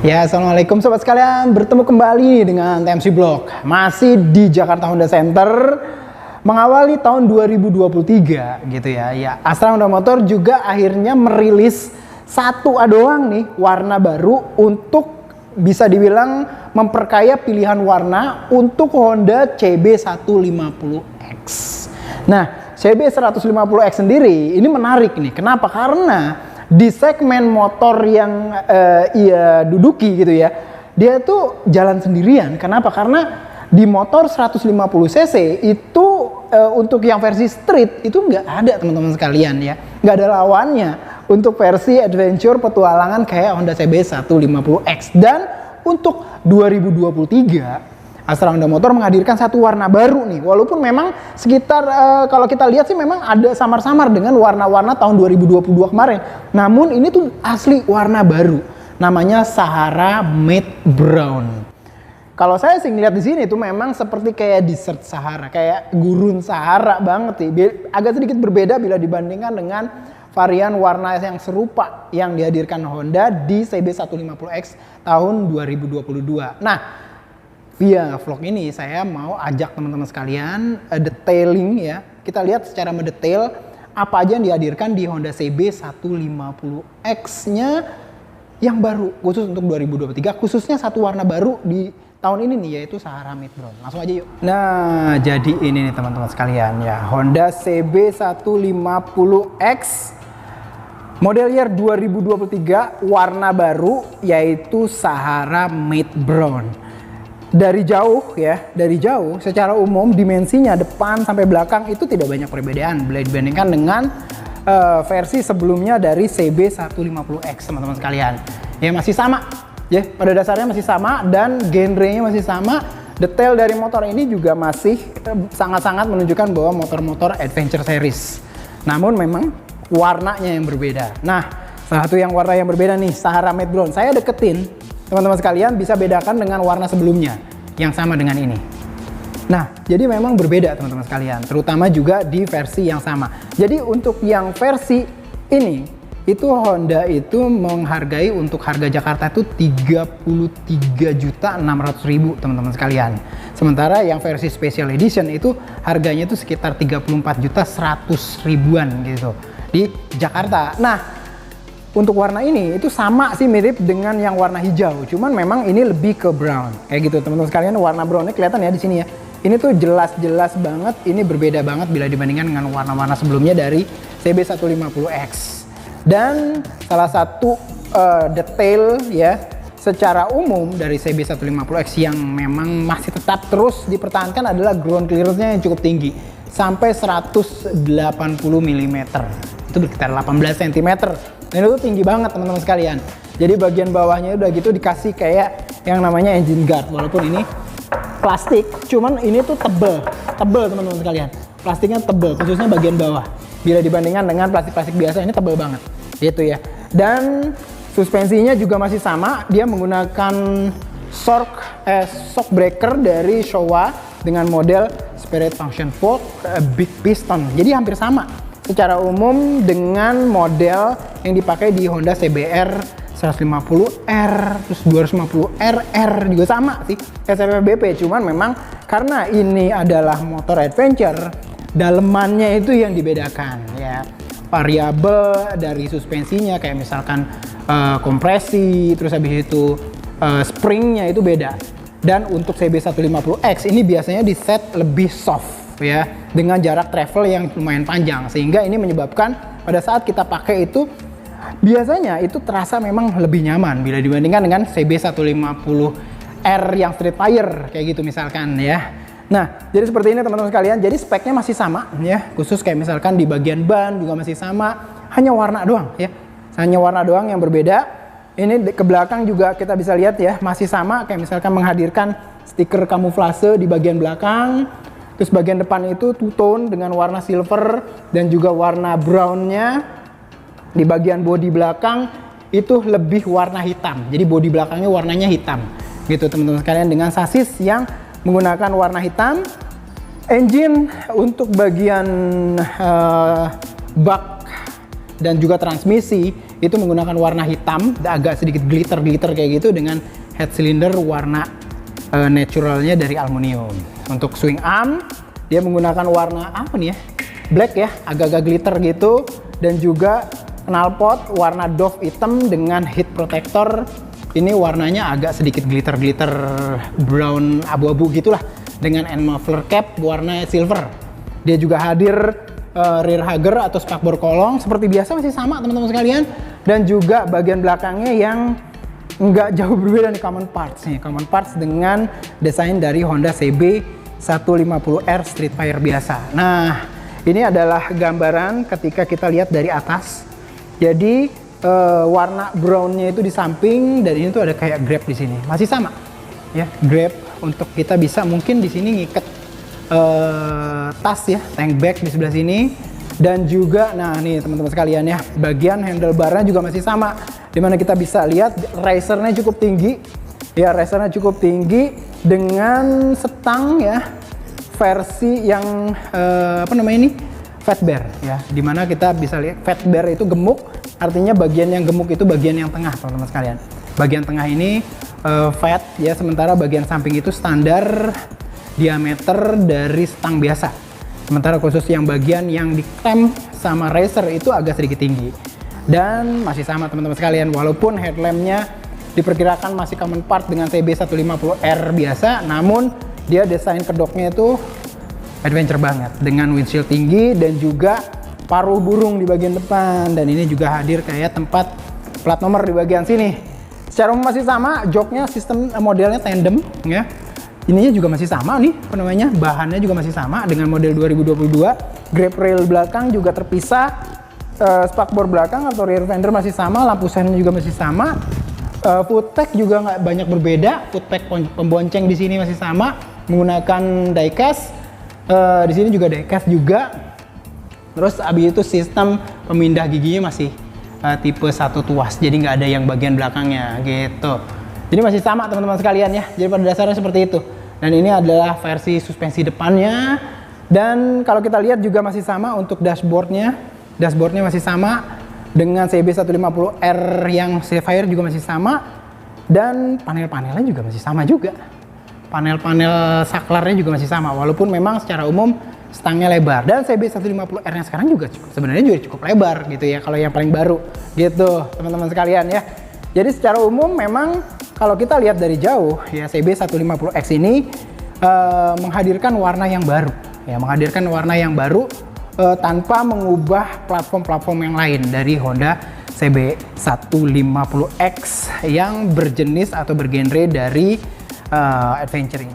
Ya, assalamualaikum sobat sekalian. Bertemu kembali dengan TMC Blog. Masih di Jakarta Honda Center, mengawali tahun 2023 gitu ya. Ya, Astra Honda Motor juga akhirnya merilis satu doang nih warna baru untuk bisa dibilang memperkaya pilihan warna untuk Honda CB150X. Nah, CB150X sendiri ini menarik nih. Kenapa? Karena di segmen motor yang ia duduki gitu ya, dia tuh jalan sendirian. Kenapa? Karena di motor 150 cc itu untuk yang versi street itu nggak ada teman-teman sekalian ya, nggak ada lawannya untuk versi adventure petualangan kayak Honda CB150X. Dan untuk 2023 Astra Honda Motor menghadirkan satu warna baru nih. Walaupun memang sekitar kalau kita lihat sih memang ada samar-samar dengan warna-warna tahun 2022 kemarin. Namun ini tuh asli warna baru. Namanya Sahara Matte Brown. Kalau saya sih ngeliat di sini tuh memang seperti kayak desert Sahara, kayak gurun Sahara banget sih. Agak sedikit berbeda bila dibandingkan dengan varian warna yang serupa yang dihadirkan Honda di CB150X tahun 2022. Nah, via vlog ini saya mau ajak teman-teman sekalian detailing ya. Kita lihat secara mendetail apa aja yang dihadirkan di Honda CB150X-nya yang baru khusus untuk 2023, khususnya satu warna baru di tahun ini nih, yaitu Sahara Matte Brown. Langsung aja yuk. Nah, jadi ini nih teman-teman sekalian ya, Honda CB150X model year 2023 warna baru yaitu Sahara Matte Brown. Dari jauh ya, dari jauh secara umum dimensinya depan sampai belakang itu tidak banyak perbedaan bila dibandingkan dengan versi sebelumnya dari CB150X teman-teman sekalian. Ya masih sama ya, pada dasarnya masih sama dan genrenya masih sama. Detail dari motor ini juga masih sangat-sangat menunjukkan bahwa motor-motor adventure series. Namun memang warnanya yang berbeda. Nah, salah satu yang warna yang berbeda nih, Sahara Matte Brown. Saya deketin, teman-teman sekalian bisa bedakan dengan warna sebelumnya yang sama dengan ini. Nah, jadi memang berbeda teman-teman sekalian, terutama juga di versi yang sama. Jadi untuk yang versi ini, itu Honda itu menghargai untuk harga Jakarta itu 33.600.000 teman-teman sekalian. Sementara yang versi Special Edition itu harganya itu sekitar 34.100.000-an gitu di Jakarta. Nah, untuk warna ini itu sama sih, mirip dengan yang warna hijau, cuman memang ini lebih ke brown kayak gitu teman-teman sekalian. Warna brownnya kelihatan ya di sini ya. Ini tuh jelas-jelas banget, ini berbeda banget bila dibandingkan dengan warna-warna sebelumnya dari CB150X. Dan salah satu detail ya secara umum dari CB150X yang memang masih tetap terus dipertahankan adalah ground clearance-nya yang cukup tinggi sampai 180 mm. Itu sekitar 18 cm. Dan itu tinggi banget teman-teman sekalian. Jadi bagian bawahnya udah gitu dikasih kayak yang namanya engine guard. Walaupun ini plastik, cuman ini tuh tebel teman-teman sekalian. Plastiknya tebel, khususnya bagian bawah. Bila dibandingkan dengan plastik-plastik biasa, ini tebel banget. Gitu ya. Dan suspensinya juga masih sama. Dia menggunakan shock breaker dari Showa dengan model Spirit Function Fork Big Piston. Jadi hampir sama secara umum dengan model yang dipakai di Honda CBR 150R, terus 250RR juga sama sih SPBP. Cuman memang karena ini adalah motor adventure, dalemannya itu yang dibedakan ya. Variabel dari suspensinya kayak misalkan kompresi, terus habis itu springnya itu beda. Dan untuk CB150X ini biasanya di set lebih soft ya, dengan jarak travel yang lumayan panjang, sehingga ini menyebabkan pada saat kita pakai itu biasanya itu terasa memang lebih nyaman bila dibandingkan dengan CB150R yang street fire kayak gitu misalkan ya. Nah, jadi seperti ini teman-teman sekalian. Jadi speknya masih sama ya, khusus kayak misalkan di bagian ban juga masih sama, hanya warna doang ya, hanya warna doang yang berbeda. Ini ke belakang juga kita bisa lihat ya, masih sama, kayak misalkan menghadirkan stiker kamuflase di bagian belakang. Terus bagian depan itu two-tone dengan warna silver dan juga warna brownnya. Di bagian bodi belakang itu lebih warna hitam. Jadi bodi belakangnya warnanya hitam gitu teman-teman sekalian, dengan sasis yang menggunakan warna hitam. Engine untuk bagian bak dan juga transmisi itu menggunakan warna hitam, agak sedikit glitter kayak gitu, dengan head cylinder warna naturalnya dari aluminium. Untuk swing arm dia menggunakan warna apa nih ya, black ya, agak-agak glitter gitu, dan juga knalpot warna Dove hitam dengan heat protector. Ini warnanya agak sedikit glitter brown abu-abu gitulah, dengan end muffler cap warna silver. Dia juga hadir rear hugger atau spakbor kolong seperti biasa, masih sama teman-teman sekalian, dan juga bagian belakangnya yang nggak jauh berbeda nih, common parts dengan desain dari Honda CB 150R Streetfire biasa. Nah, ini adalah gambaran ketika kita lihat dari atas. Jadi warna brownnya itu di samping, dan ini tuh ada kayak grab di sini, masih sama ya, grab untuk kita bisa mungkin di sini ngiket tas ya, tank bag di sebelah sini. Dan juga nah nih teman-teman sekalian ya, bagian handlebarnya juga masih sama, dimana kita bisa lihat risernya cukup tinggi ya, risernya cukup tinggi dengan setang ya, versi yang apa namanya ini, fat bear ya, dimana kita bisa lihat fat bear itu gemuk, artinya bagian yang gemuk itu bagian yang tengah teman-teman sekalian. Bagian tengah ini fat ya, sementara bagian samping itu standar diameter dari stang biasa. Sementara khusus yang bagian yang diklem sama racer itu agak sedikit tinggi. Dan masih sama teman-teman sekalian, walaupun headlampnya diperkirakan masih common part dengan CB 150R biasa, namun dia desain kedoknya itu adventure banget, dengan windshield tinggi dan juga paruh burung di bagian depan. Dan ini juga hadir kayak tempat plat nomor di bagian sini. Secara umum masih sama, joknya sistem modelnya tandem ya. Ininya juga masih sama nih, apa namanya, bahannya juga masih sama dengan model 2022. Grab rail belakang juga terpisah, spakbor belakang atau rear fender masih sama, lampu sennya juga masih sama. Footpack juga nggak banyak berbeda, footpack pembonceng di sini masih sama, menggunakan diecast. Di sini juga diecast juga. Terus abis itu sistem pemindah giginya masih tipe 1 tuas, jadi nggak ada yang bagian belakangnya gitu. Jadi masih sama teman-teman sekalian ya, jadi pada dasarnya seperti itu. Dan ini adalah versi suspensi depannya. Dan kalau kita lihat juga masih sama untuk dashboardnya. Dashboardnya masih sama dengan CB 150R yang Sapphire juga masih sama. Dan panel-panelnya juga masih sama juga. Panel-panel saklarnya juga masih sama, walaupun memang secara umum stangnya lebar. Dan CB 150R yang sekarang juga sebenarnya juga cukup lebar gitu ya, kalau yang paling baru gitu teman-teman sekalian ya. Jadi secara umum memang kalau kita lihat dari jauh ya, CB 150X ini menghadirkan warna yang baru ya, menghadirkan warna yang baru tanpa mengubah platform-platform yang lain dari Honda CB 150X yang berjenis atau bergenre dari adventure ini.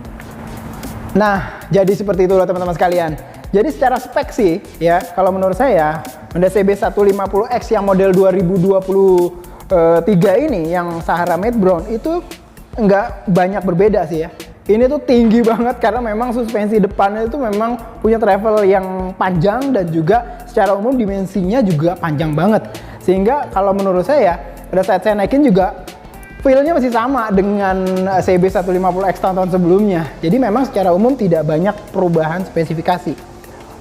Nah, jadi seperti itulah teman-teman sekalian. Jadi secara spek sih ya, kalau menurut saya Honda CB 150X yang model 2023 ini yang Sahara Matte Brown itu nggak banyak berbeda sih ya. Ini tuh tinggi banget karena memang suspensi depannya itu memang punya travel yang panjang, dan juga secara umum dimensinya juga panjang banget. Sehingga kalau menurut saya pada saat saya naikin juga feel-nya masih sama dengan CB 150X tahun-tahun sebelumnya. Jadi memang secara umum tidak banyak perubahan spesifikasi.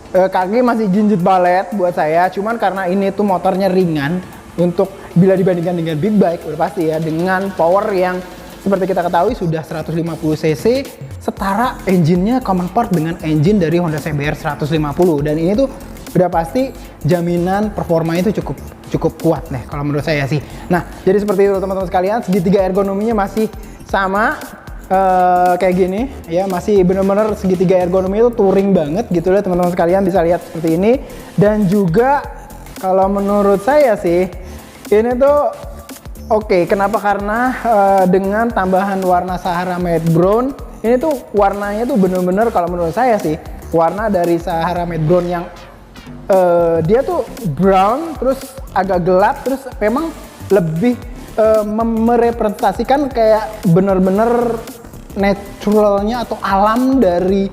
Kaki masih jinjit balet buat saya, cuman karena ini tuh motornya ringan, untuk bila dibandingkan dengan big bike udah pasti ya, dengan power yang seperti kita ketahui sudah 150 cc, setara engine-nya common part dengan engine dari Honda CBR 150, dan ini tuh udah pasti jaminan performa itu cukup kuat nih kalau menurut saya sih. Nah, jadi seperti itu teman-teman sekalian, segitiga ergonominya masih sama kayak gini ya, masih bener-bener segitiga ergonomi itu touring banget gitu ya teman-teman sekalian, bisa lihat seperti ini. Dan juga kalau menurut saya sih ini tuh oke. Kenapa? Karena dengan tambahan warna Sahara Matte Brown, ini tuh warnanya tuh bener-bener kalau menurut saya sih, warna dari Sahara Matte Brown yang dia tuh brown terus agak gelap, terus memang lebih merepresentasikan kayak bener-bener naturalnya atau alam dari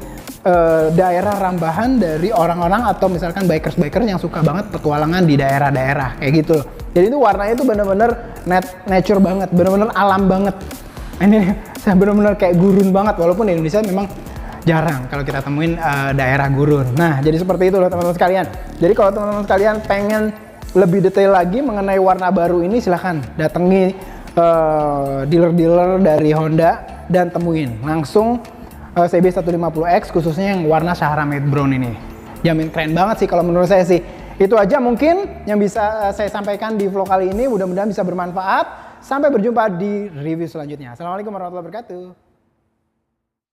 daerah Rambahan, dari orang-orang atau misalkan bikers-bikers yang suka banget petualangan di daerah-daerah kayak gitu. Jadi itu warnanya itu bener-bener nature banget, bener-bener alam banget. Ini saya bener-bener kayak gurun banget, walaupun di Indonesia memang jarang kalau kita temuin daerah gurun. Nah, jadi seperti itu loh teman-teman sekalian. Jadi kalau teman-teman sekalian pengen lebih detail lagi mengenai warna baru ini, silahkan datangi dealer-dealer dari Honda dan temuin langsung CB150X khususnya yang warna Sahara Matte Brown ini. Jamin keren banget sih kalau menurut saya sih. Itu aja mungkin yang bisa saya sampaikan di vlog kali ini, mudah-mudahan bisa bermanfaat. Sampai berjumpa di review selanjutnya. Assalamualaikum warahmatullahi wabarakatuh.